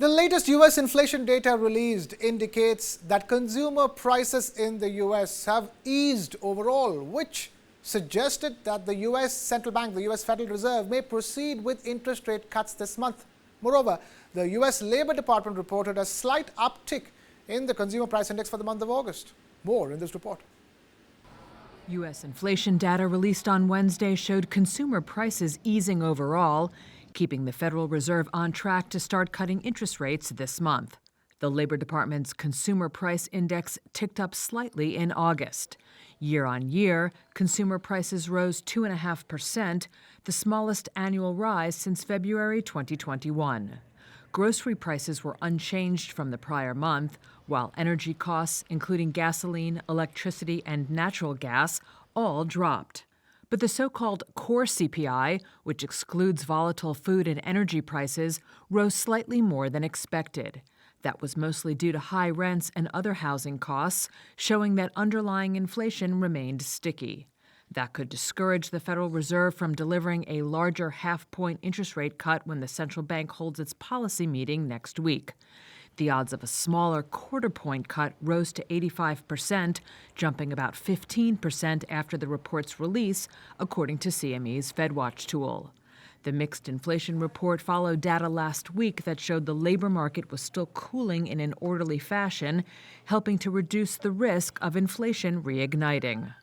The latest U.S. inflation data released indicates that consumer prices in the U.S. have eased overall, which suggested that the U.S. Central Bank, the U.S. Federal Reserve, may proceed with interest rate cuts this month. Moreover, the U.S. Labor Department reported a slight uptick in the consumer price index for the month of August. More in this report. U.S. inflation data released on Wednesday showed consumer prices easing overall, keeping the Federal Reserve on track to start cutting interest rates this month. The Labor Department's Consumer Price Index ticked up slightly in August. Year on year, consumer prices rose 2.5%, the smallest annual rise since February 2021. Grocery prices were unchanged from the prior month, while energy costs, including gasoline, electricity, and natural gas, all dropped. But the so-called core CPI, which excludes volatile food and energy prices, rose slightly more than expected. That was mostly due to high rents and other housing costs, showing that underlying inflation remained sticky. That could discourage the Federal Reserve from delivering a larger half-point interest rate cut when the central bank holds its policy meeting next week. The odds of a smaller quarter-point cut rose to 85%, jumping about 15% after the report's release, according to CME's FedWatch tool. The mixed inflation report followed data last week that showed the labor market was still cooling in an orderly fashion, helping to reduce the risk of inflation reigniting.